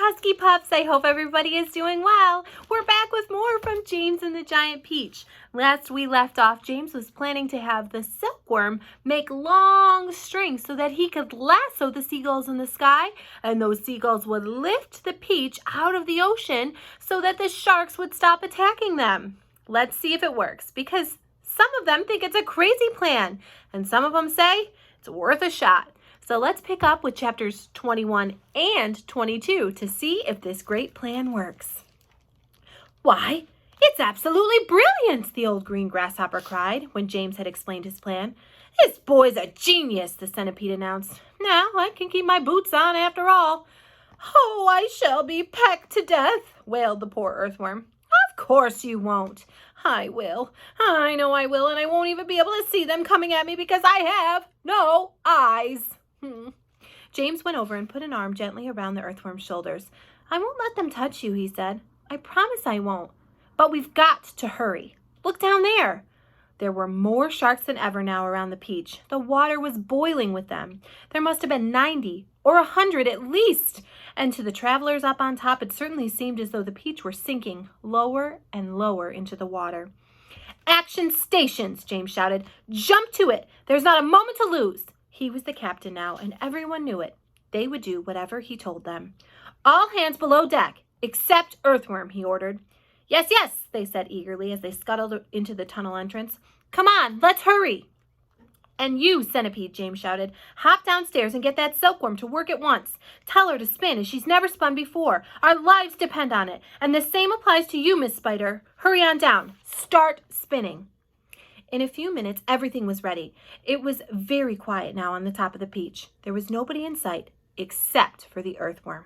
Husky Pups, I hope everybody is doing well. We're back with more from James and the Giant Peach. Last we left off, James was planning to have the silkworm make long strings so that he could lasso the seagulls in the sky, and those seagulls would lift the peach out of the ocean so that the sharks would stop attacking them. Let's see if it works, because some of them think it's a crazy plan, and some of them say it's worth a shot. So let's pick up with chapters 21 and 22 to see if this great plan works. Why, it's absolutely brilliant, the old green grasshopper cried when James had explained his plan. This boy's a genius, the centipede announced. Now I can keep my boots on after all. Oh, I shall be pecked to death, wailed the poor earthworm. Of course you won't. I will. I know I will, and I won't even be able to see them coming at me because I have no eyes. James went over and put an arm gently around the earthworm's shoulders. I won't let them touch you, he said. I promise I won't. But we've got to hurry. Look down there. There were more sharks than ever now around the peach. The water was boiling with them. There must have been 90 or 100 at least. And to the travelers up on top, it certainly seemed as though the peach were sinking lower and lower into the water. Action stations, James shouted. Jump to it. There's not a moment to lose. He was the captain now, and everyone knew it. They would do whatever he told them. All hands below deck, except Earthworm, he ordered. Yes, yes, they said eagerly as they scuttled into the tunnel entrance. Come on, let's hurry. And you, Centipede, James shouted, hop downstairs and get that silkworm to work at once. Tell her to spin as she's never spun before. Our lives depend on it. And the same applies to you, Miss Spider. Hurry on down. Start spinning. In a few minutes, everything was ready. It was very quiet now on the top of the peach. There was nobody in sight except for the earthworm.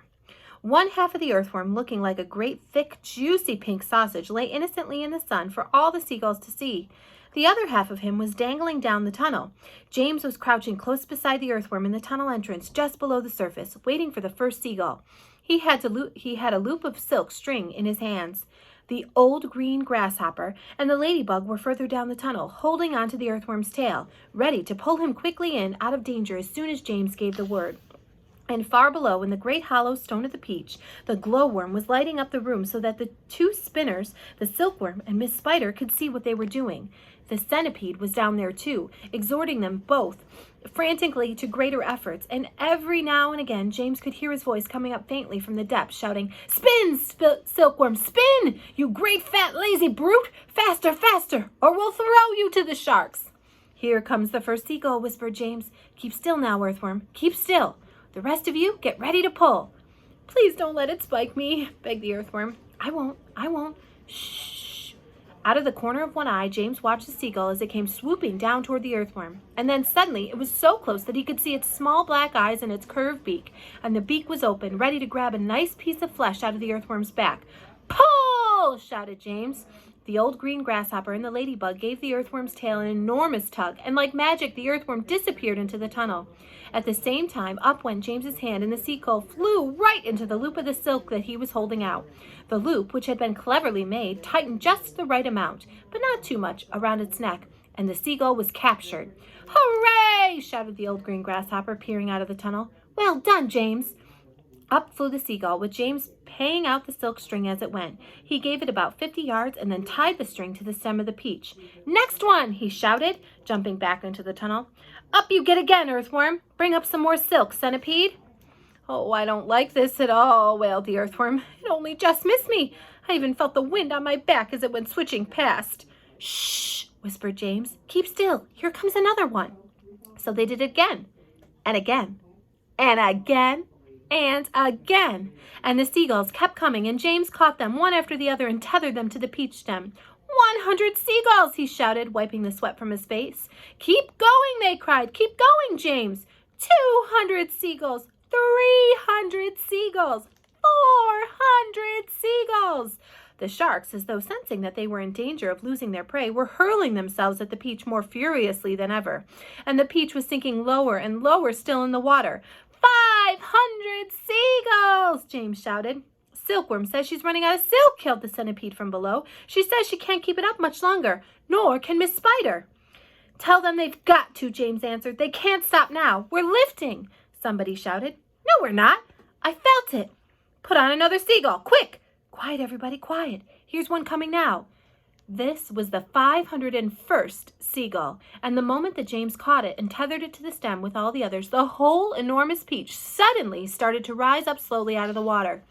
One half of the earthworm, looking like a great, thick, juicy pink sausage, lay innocently in the sun for all the seagulls to see. The other half of him was dangling down the tunnel. James was crouching close beside the earthworm in the tunnel entrance, just below the surface, waiting for the first seagull. He had a loop of silk string in his hands. The old green grasshopper and the ladybug were further down the tunnel, holding onto the earthworm's tail, ready to pull him quickly in out of danger as soon as James gave the word. And far below, in the great hollow stone of the peach, the glowworm was lighting up the room so that the two spinners, the silkworm and Miss Spider, could see what they were doing. The centipede was down there too, exhorting them both frantically to greater efforts, and every now and again James could hear his voice coming up faintly from the depths, shouting, Spin, silkworm, spin, you great fat lazy brute! Faster, faster, or we'll throw you to the sharks. Here comes the first seagull, whispered James. Keep still now, earthworm, keep still. The rest of you, get ready to pull. Please don't let it spike me, begged the earthworm. I won't. Shh. Out of the corner of one eye, James watched the seagull as it came swooping down toward the earthworm. And then suddenly, it was so close that he could see its small black eyes and its curved beak. And the beak was open, ready to grab a nice piece of flesh out of the earthworm's back. Pull! Shouted James. The old green grasshopper and the ladybug gave the earthworm's tail an enormous tug, and like magic, the earthworm disappeared into the tunnel. At the same time, up went James's hand, and the seagull flew right into the loop of the silk that he was holding out. The loop, which had been cleverly made, tightened just the right amount, but not too much, around its neck, and the seagull was captured. Hooray! Shouted the old green grasshopper, peering out of the tunnel. Well done, James! Up flew the seagull, with James paying out the silk string as it went. He gave it about 50 yards and then tied the string to the stem of the peach. Next one, he shouted, jumping back into the tunnel. Up you get again, earthworm. Bring up some more silk, centipede. Oh, I don't like this at all, wailed the earthworm. It only just missed me. I even felt the wind on my back as it went switching past. Shh, whispered James. Keep still. Here comes another one. So they did it again, and again, and again, and again. And the seagulls kept coming, and James caught them one after the other and tethered them to the peach stem. 100 seagulls, he shouted, wiping the sweat from his face. Keep going, they cried. Keep going, James. 200 seagulls. 300 seagulls. 400 seagulls. The sharks, as though sensing that they were in danger of losing their prey, were hurling themselves at the peach more furiously than ever. And the peach was sinking lower and lower still in the water. 500 seagulls, James shouted. Silkworm says she's running out of silk, yelled the centipede from below. She says she can't keep it up much longer, nor can Miss Spider. Tell them they've got to, James answered. They can't stop now. We're lifting, somebody shouted. No, we're not. I felt it. Put on another seagull, quick! Quiet, everybody, quiet. Here's one coming now. This was the 501st seagull, and the moment that James caught it and tethered it to the stem with all the others, the whole enormous peach suddenly started to rise up slowly out of the water.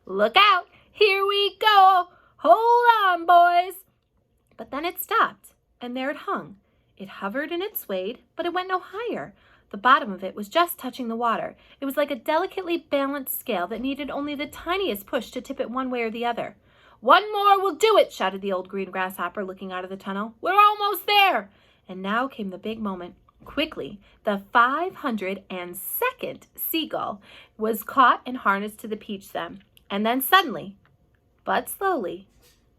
Look out! Here we go! Hold on, boys! But then it stopped, and there it hung. It hovered and it swayed, but it went no higher. The bottom of it was just touching the water. It was like a delicately balanced scale that needed only the tiniest push to tip it one way or the other. One more will do it, shouted the old green grasshopper, looking out of the tunnel. We're almost there. And now came the big moment. Quickly, the 502nd seagull was caught and harnessed to the peach stem. And then suddenly, but slowly,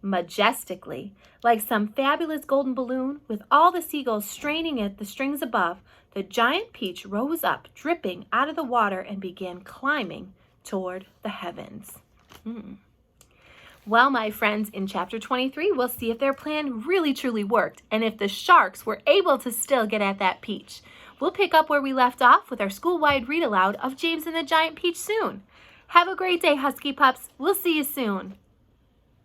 majestically, like some fabulous golden balloon, with all the seagulls straining at the strings above, the giant peach rose up, dripping out of the water, and began climbing toward the heavens. Well, my friends, in chapter 23, we'll see if their plan really truly worked and if the sharks were able to still get at that peach. We'll pick up where we left off with our school-wide read aloud of James and the Giant Peach soon. Have a great day, Husky Pups. We'll see you soon.